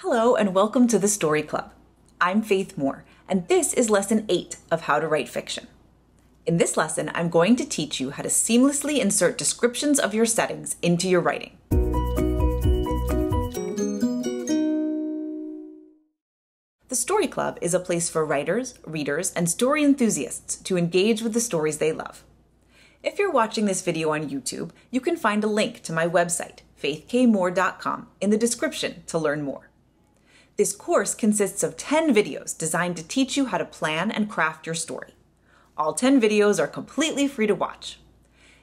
Hello and welcome to the Story Club. I'm Faith Moore, and this is Lesson 8 of How to Write Fiction. In this lesson, I'm going to teach you how to seamlessly insert descriptions of your settings into your writing. The Story Club is a place for writers, readers, and story enthusiasts to engage with the stories they love. If you're watching this video on YouTube, you can find a link to my website, faithkmoore.com, in the description to learn more. This course consists of 10 videos designed to teach you how to plan and craft your story. All 10 videos are completely free to watch.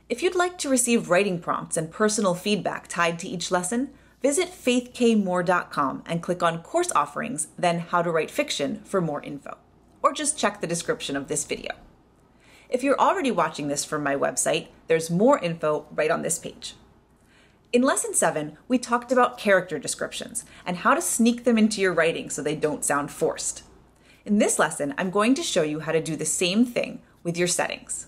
If you'd like to receive writing prompts and personal feedback tied to each lesson, visit faithkmoore.com and click on Course Offerings, then How to Write Fiction for more info. Or just check the description of this video. If you're already watching this from my website, there's more info right on this page. In Lesson 7, we talked about character descriptions and how to sneak them into your writing so they don't sound forced. In this lesson, I'm going to show you how to do the same thing with your settings.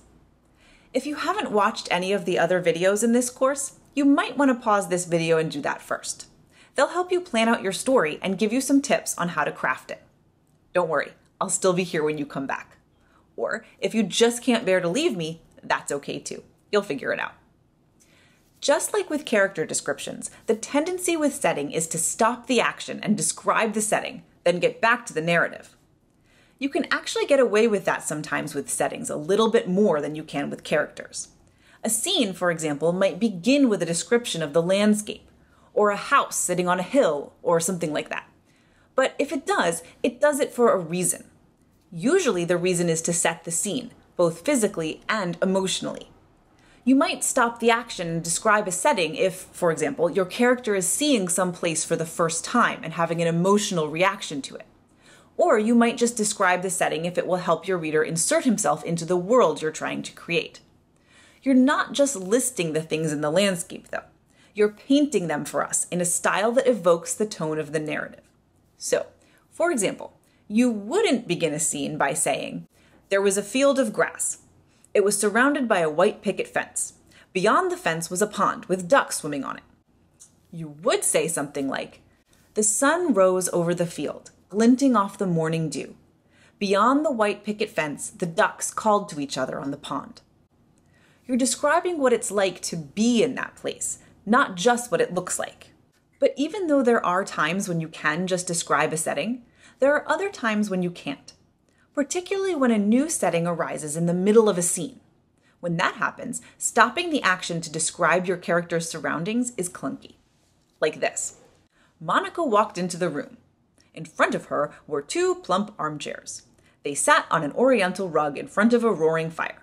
If you haven't watched any of the other videos in this course, you might want to pause this video and do that first. They'll help you plan out your story and give you some tips on how to craft it. Don't worry, I'll still be here when you come back. Or if you just can't bear to leave me, that's okay too. You'll figure it out. Just like with character descriptions, the tendency with setting is to stop the action and describe the setting, then get back to the narrative. You can actually get away with that sometimes with settings a little bit more than you can with characters. A scene, for example, might begin with a description of the landscape, or a house sitting on a hill, or something like that. But if it does it for a reason. Usually the reason is to set the scene, both physically and emotionally. You might stop the action and describe a setting if, for example, your character is seeing some place for the first time and having an emotional reaction to it. Or you might just describe the setting if it will help your reader insert himself into the world you're trying to create. You're not just listing the things in the landscape, though. You're painting them for us in a style that evokes the tone of the narrative. So, for example, you wouldn't begin a scene by saying, "There was a field of grass. It was surrounded by a white picket fence. Beyond the fence was a pond with ducks swimming on it." You would say something like, "The sun rose over the field, glinting off the morning dew. Beyond the white picket fence, the ducks called to each other on the pond." You're describing what it's like to be in that place, not just what it looks like. But even though there are times when you can just describe a setting, there are other times when you can't. Particularly when a new setting arises in the middle of a scene. When that happens, stopping the action to describe your character's surroundings is clunky. Like this. Monica walked into the room. In front of her were two plump armchairs. They sat on an oriental rug in front of a roaring fire.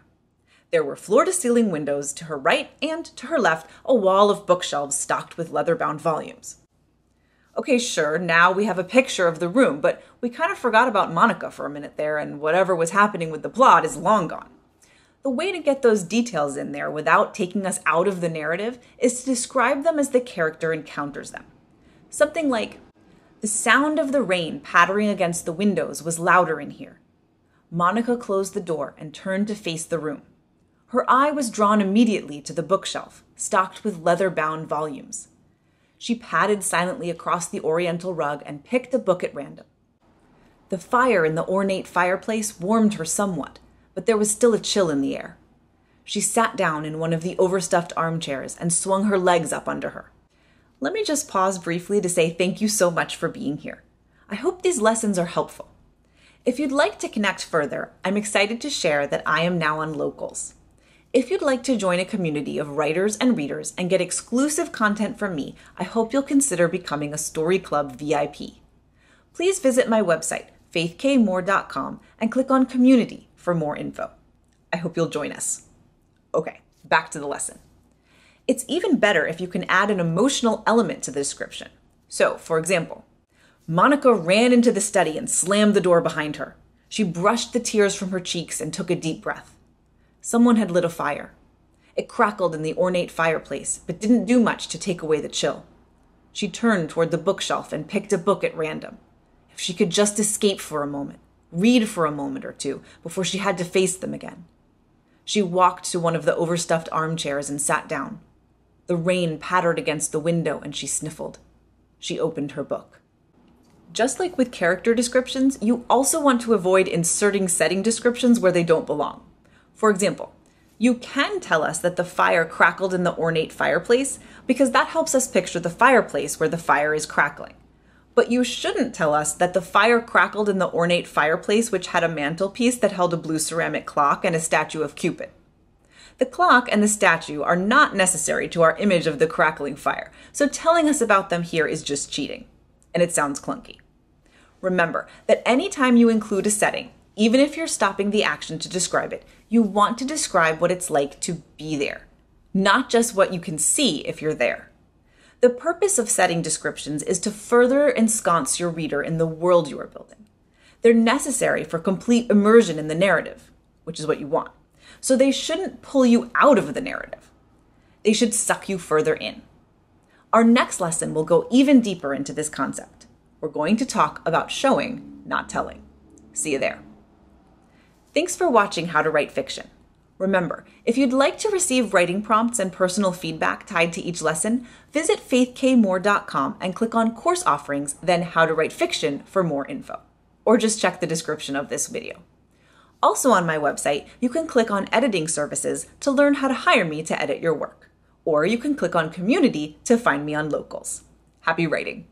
There were floor-to-ceiling windows to her right and to her left, a wall of bookshelves stocked with leather-bound volumes. Okay, sure, now we have a picture of the room, but we kind of forgot about Monica for a minute there, and whatever was happening with the plot is long gone. The way to get those details in there without taking us out of the narrative is to describe them as the character encounters them. Something like, "The sound of the rain pattering against the windows was louder in here. Monica closed the door and turned to face the room. Her eye was drawn immediately to the bookshelf, stocked with leather-bound volumes. She padded silently across the oriental rug and picked a book at random. The fire in the ornate fireplace warmed her somewhat, but there was still a chill in the air. She sat down in one of the overstuffed armchairs and swung her legs up under her." Let me just pause briefly to say thank you so much for being here. I hope these lessons are helpful. If you'd like to connect further, I'm excited to share that I am now on Locals. If you'd like to join a community of writers and readers and get exclusive content from me, I hope you'll consider becoming a Story Club VIP. Please visit my website, faithkmoore.com, and click on Community for more info. I hope you'll join us. Okay, back to the lesson. It's even better if you can add an emotional element to the description. So, for example, Monica ran into the study and slammed the door behind her. She brushed the tears from her cheeks and took a deep breath. Someone had lit a fire. It crackled in the ornate fireplace, but didn't do much to take away the chill. She turned toward the bookshelf and picked a book at random. If she could just escape for a moment, read for a moment or two, before she had to face them again. She walked to one of the overstuffed armchairs and sat down. The rain pattered against the window and she sniffled. She opened her book. Just like with character descriptions, you also want to avoid inserting setting descriptions where they don't belong. For example, you can tell us that the fire crackled in the ornate fireplace because that helps us picture the fireplace where the fire is crackling. But you shouldn't tell us that the fire crackled in the ornate fireplace which had a mantelpiece that held a blue ceramic clock and a statue of Cupid. The clock and the statue are not necessary to our image of the crackling fire, so telling us about them here is just cheating. And it sounds clunky. Remember that anytime you include a setting, even if you're stopping the action to describe it, you want to describe what it's like to be there, not just what you can see if you're there. The purpose of setting descriptions is to further ensconce your reader in the world you are building. They're necessary for complete immersion in the narrative, which is what you want. So they shouldn't pull you out of the narrative. They should suck you further in. Our next lesson will go even deeper into this concept. We're going to talk about showing, not telling. See you there. Thanks for watching How to Write Fiction. Remember, if you'd like to receive writing prompts and personal feedback tied to each lesson, visit faithkmoore.com and click on Course Offerings, then How to Write Fiction for more info. Or just check the description of this video. Also on my website, you can click on Editing Services to learn how to hire me to edit your work. Or you can click on Community to find me on Locals. Happy writing!